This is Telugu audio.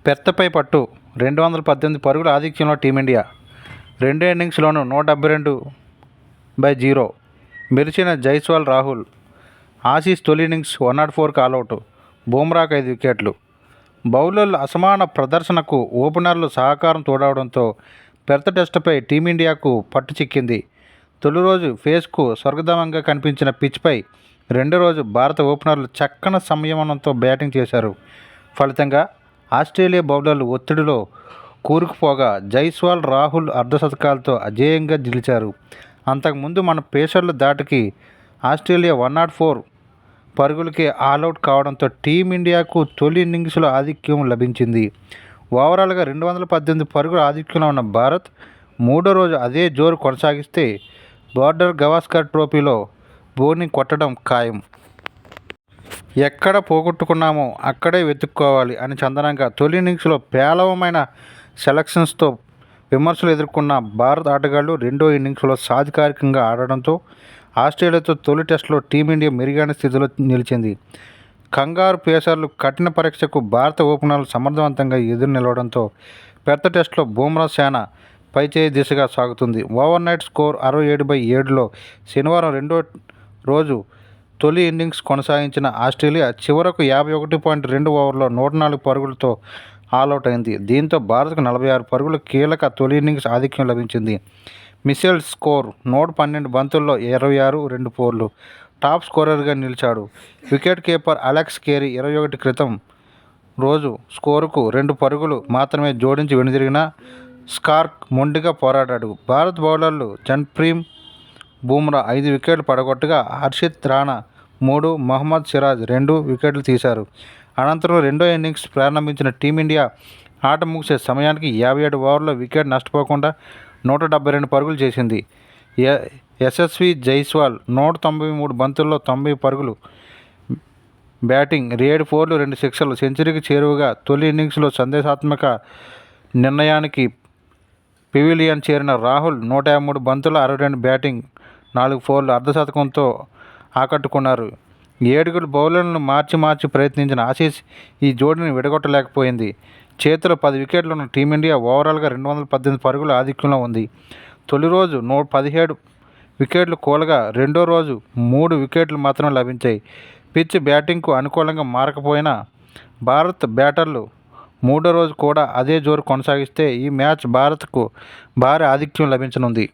పెర్త్పై పట్టు 218 పరుగుల ఆధిక్యంలో టీమిండియా. రెండు ఇన్నింగ్స్లోనూ 172/0 మెరిసిన జైస్వాల్, రాహుల్. ఆసీస్ తొలి ఇన్నింగ్స్ 104కు ఆలౌట్. బుమ్రాకు 5 వికెట్లు. బౌలర్ల అసమాన ప్రదర్శనకు ఓపెనర్లు సహకారం తోడవడంతో పెర్త్ టెస్టుపై టీమిండియాకు పట్టు చిక్కింది. తొలి రోజు పేస్కు స్వర్గధామంగా కనిపించిన పిచ్పై రెండో రోజు భారత ఓపెనర్లు చక్కని సంయమనంతో బ్యాటింగ్ చేశారు. ఫలితంగా ఆస్ట్రేలియా బౌలర్లు ఒత్తిడిలో కూరుకుపోగా జైస్వాల్, రాహుల్ అర్ధశతకాలతో అజేయంగా నిలిచారు. అంతకుముందు మన పేసర్ల ధాటికి ఆస్ట్రేలియా 104 పరుగులకే ఆలౌట్ కావడంతో టీమిండియాకు తొలి ఇన్నింగ్స్లో ఆధిక్యం లభించింది. ఓవరాల్గా 218 పరుగుల ఆధిక్యంలో ఉన్న భారత్ మూడో రోజు అదే జోరు కొనసాగిస్తే బోర్డర్ గవాస్కర్ ట్రోఫీలో బోర్ని కొట్టడం ఖాయం. ఎక్కడ పోగొట్టుకున్నామో అక్కడే వెతుక్కోవాలి అని చందనంగా తొలి ఇన్నింగ్స్లో పేలవమైన సెలక్షన్స్తో విమర్శలు ఎదుర్కొన్న భారత ఆటగాళ్లు రెండో ఇన్నింగ్స్లో సాధికారికంగా ఆడడంతో ఆస్ట్రేలియాతో తొలి టెస్టులో టీమిండియా మెరుగైన స్థితిలో నిలిచింది. కంగారు పేసర్లు కఠిన పరీక్షకు భారత ఓపెనర్లు సమర్థవంతంగా ఎదురు నిలవడంతో పెర్త్ టెస్టులో బుమ్రా సేన పైచేయి దిశగా సాగుతుంది. ఓవర్నైట్ స్కోర్ 67/7లో శనివారం రెండో రోజు తొలి ఇన్నింగ్స్ కొనసాగించిన ఆస్ట్రేలియా చివరకు 51.2 ఓవర్లో 104 పరుగులతో ఆలౌట్ అయింది. దీంతో భారత్కు 46 పరుగుల కీలక తొలి ఇన్నింగ్స్ ఆధిక్యం లభించింది. మిచెల్ స్కోర్ 112 బంతుల్లో 26, 2 ఫోర్లు. టాప్ స్కోరర్గా నిలిచాడు. వికెట్ కీపర్ అలెక్స్ కేరీ 21 క్రితం రోజు స్కోరుకు 2 పరుగులు మాత్రమే జోడించి వెనుదిరిగిన స్టార్క్ మొండిగా పోరాడాడు. భారత్ బౌలర్లు జస్ప్రీత్ బుమ్రా 5 వికెట్లు పడగొట్టగా హర్షిత్ రాణా 3, మహమ్మద్ సిరాజ్ 2 వికెట్లు తీశారు. అనంతరం రెండో ఇన్నింగ్స్ ప్రారంభించిన టీమిండియా ఆట ముగిసే సమయానికి 57 ఓవర్లలో వికెట్ నష్టపోకుండా 172 పరుగులు చేసింది. యశస్వి జైస్వాల్ 193 బంతుల్లో 90 పరుగులు బ్యాటింగ్, 7 ఫోర్లు, 2 సిక్సర్లు సెంచరీకి చేరువగా తొలి ఇన్నింగ్స్లో సందేశాత్మక నిర్ణయానికి పెవిలియన్ చేరిన రాహుల్ 153 బంతుల్లో 62 బ్యాటింగ్, 4 ఫోర్లు, అర్ధశతకంతో ఆకట్టుకున్నారు. 7 బౌలర్లను మార్చి ప్రయత్నించిన ఆసీస్ ఈ జోడీని విడగొట్టలేకపోయింది. చేతిలో 10 వికెట్లున్న టీమిండియా ఓవరాల్గా 218 పరుగుల ఆధిక్యంలో ఉంది. తొలి రోజు 17 వికెట్లు కూలగా రెండో రోజు 3 వికెట్లు మాత్రమే లభించాయి. పిచ్ బ్యాటింగ్కు అనుకూలంగా మారకపోయినా భారత్ బ్యాటర్లు మూడో రోజు కూడా అదే జోరు కొనసాగిస్తే ఈ మ్యాచ్ భారత్కు భారీ ఆధిక్యం లభించనుంది.